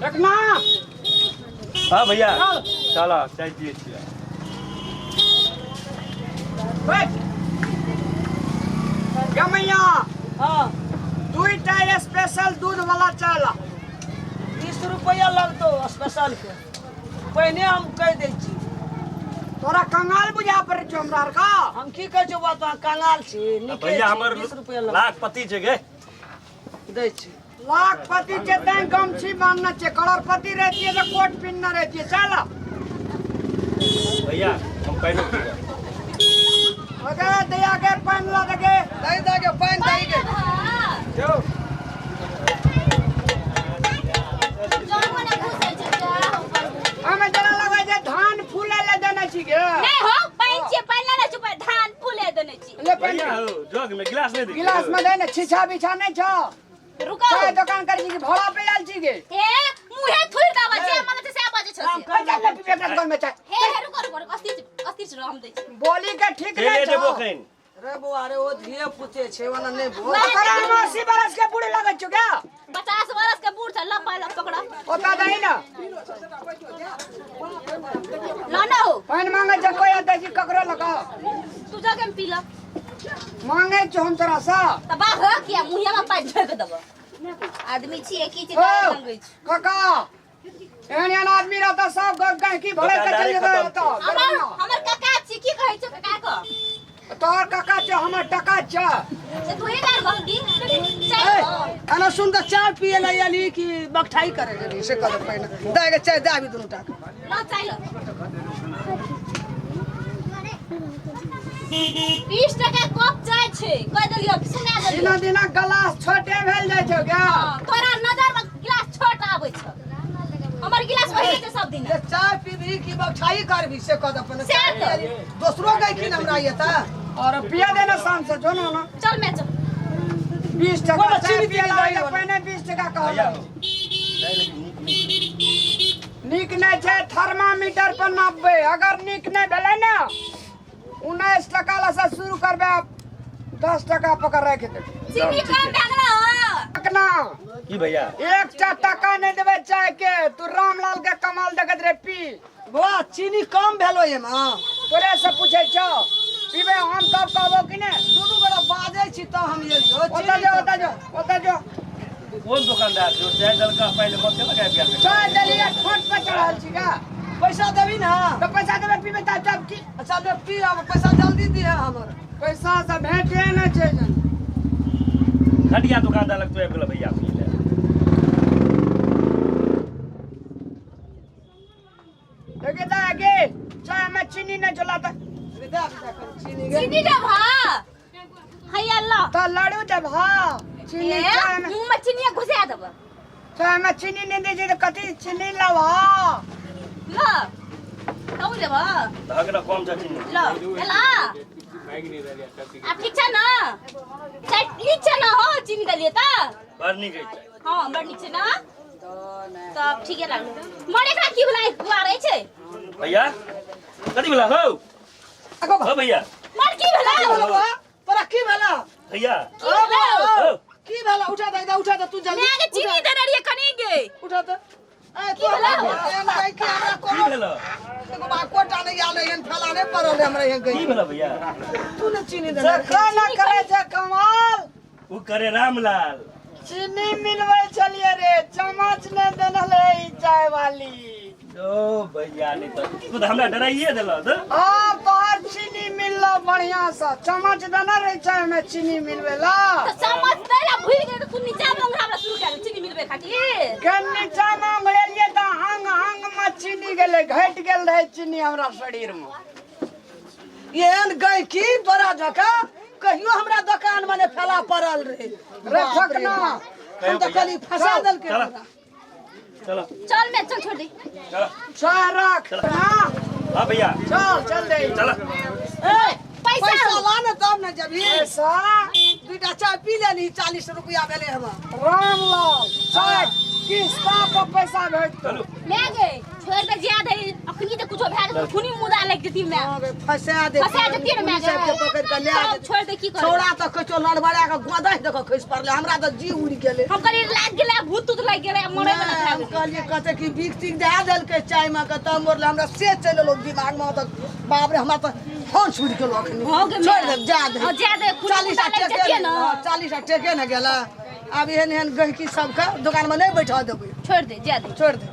रखना। हाँ भैया चला चाय पिए छियै। गमैया हाँ 2टा स्पेशल दूध वाला चाय ला। 20 रुपया लगतो स्पेशल के पहले हम कह दै छी। तोरा कंगाल बुझा पड़े छो हमरा आर का। हम की कह छो बात कंगाल छी निके भैया हमर 20 रुपया लग लाखपति छै गे। दै छी। लाखपति के तैं गमछी बांधना चाहिए, करोड़पति रहती है तो कोट पहनना रहती है। चला भैया हम पहले अगे दया के पहन ला दगे। दे के पानी दे के जो हमें जना लगे जे धान फूले ले देना चाहिए। नहीं हो पैंचे पहले ना चुप धान फूले देने छी। ले भैया पहन हो जग में गिलास नहीं दे। गिलास में देने छिछा बिछा नहीं छो। रुको चाय दुकान कर जी भोला पे आल छी गे। ए मुहे थुई दावा छे मन से बाजे छ से। पैसा ले पीबे के घर में चाय। हे रुको रुको अस्ती हम दे छी। बोली के ठीक केले नहीं देबो छो। खैन। रे बुआ रे वो धिए पुते छे वाला नहीं बोल। ओकरा 80 बरस के बूढ़ी लगे छो क्या। 50 वर्ष के बूढ़ छ लपा लप पकड़ा। ओता दही ना ना हो पानी मांगे जे कोई आता जी ककरो लगा तू जगे में पी ल। मांगे छो हम तोरा सा। त बाह किया मुहिया में पाइ झक देब। आदमी छी की चीज मांगे छी। काका एहन आदमी रहता सब गहकी भरे के चल जेता। हमर काका छी की कहै छ काका को। तोहर काका छ हमर टका छ। से तू ही गाल बहदी चल। खाना सुन के चाय पिए ले यानी कि बकठाई करे रे से कर पहिने दे के चाय दे अभी दोनों टाका ना चाहिए 20 टका कप चाय छे कह देलियो सुना देलियो। दिना दिना गिलास छोटे भेल जाय छौ क्या। तोरा नजर में गिलास छोट आबै छ। हमर गिलास वही छै सब दिन। ये चाय पीबी कि बकठाई करबी से कर अपन से तो। दूसरो गई कि हमरा ये ता और पिया देना शाम से जो ना चल मैं चल 20 टका बोला चाय चीनी पिया पीनी लागे दाई पहले 20 टका भैया कहल। हो नीक नहीं छै थर्मामीटर पर नापबे। अगर नीक नहीं भेले ना 19 टका ला से शुरू करबे 10 टका पकड़ रख दे। चीनी कम भागना हो। टकना की भैया 1 टका नहीं देबे चाय के। तू रामलाल के कमाल देखत रे पी। बुआ चीनी कम भेलो ये मां तोरे से पूछे छो पीबे हम तब कहबो कि ने। दोनों गोरा बाजे छी तो हम ये ओता जो कौन दुकानदार जो चाय दल का पहले मत लगा प्यार में। चाय दलिया ठोट पे चढ़ल छी का। पैसा देबी ना तो पैसा देबे पीबे ता जब की अच्छा ले पी अब पैसा जल्दी दिए हमर पैसा से भेटे न छै जन। खटिया दुकानदार लग तो आबि गेल भैया पी ले। देखे ता आगे चाय में चीनी न चलाता। चीनी दे भा हैया अल्लाह तो लड़ू दे भा चीनी ए चाय में। मुंह में चीनी घुसा देब। चाय में चीनी नहीं दे जे कथी चीनी लवा। ल कौ देब भागना कम जा चीनी। ल एला आ ठीक छ न चाय नीक छ न हो चीनी दलिए त बड़ नीक है चाय। हां बड़ नीक छ न तब ठीके लागल। मरे का की बुलाइ दुआरे छै भैया कथी बोला हो हो भैया मर की भेला तोरा की भेला भैया की भेला हो की भेला उठा दे तू जल्दी मैं के चीनी देने रहिए कनी गे उठा दे ए की भेला भाई के हमरा की कोनो भेलो एगो बा कोटा नहीं आले एन फला नहीं परल हमरा यहां की गई भेलो भैया तू ने चीनी दे खाना करे छै कमाल। वो करे रामलाल। चीनी मिलवे चलिए रे चम्मच ने देनले ई चाय वाली। ओ भैया नहीं तो हमरा डराइए देलो तो। हां बाहर चीनी मिललो बढ़िया सा चम्मच देना रे चाय में चीनी मिलवेला। तो समझ देला भूल गए तू नीचा में हमरा शुरू कर चीनी मिलबे खातिर। के नीचा में मिलिए त हंग में चीनी गेले घट गेल रहे चीनी हमरा शरीर में। एन गई की बड़ा जका कहियो हमरा दुकान में फैला पड़ल रे रे ठकना हम तो कली फंसा दल के चलो। हमरा। चलो चल मैं चल छोड़ दे। चलो चाय रख हां हाँ भैया चल दे। चलो ए पैसा पैसा ला न तब न जबी पैसा दुटा चाय पी लेली 40 रुपया भेले हम रामलाल चाय किस्ता पर पैसा भेज। चलो ले गए छोड़ दे ज्यादा अखनी तो कुछ कुछ भए खुनी मुदा लग जेती मैं फंसा दे फंसा देती ना मैं सब के पकड़ के ले आ छोड़ दे की कर छोड़ा तो कचो लड़बड़ा के गोदा देखो खइस पड़ले हमरा तो जी उड़ गेले हम कहली लाग गेले भूत उत लाग गेले मरे वाला हम कहलिए कहते कि बिक्सी दे देलकै चाय में के तब मोरले हमरा से चललो दिमाग में तो बाप रे हमरा तो फोन छूट गेलो अखनी हो गे छोड़ दे जा दे हां जा दे खुनी 40 मुदा लग जेती ना 40 टके न गेला अब एहन एहन गहकी सबके दुकान में नहीं बैठा देबै छोड़ दे जा दे छोड़ दे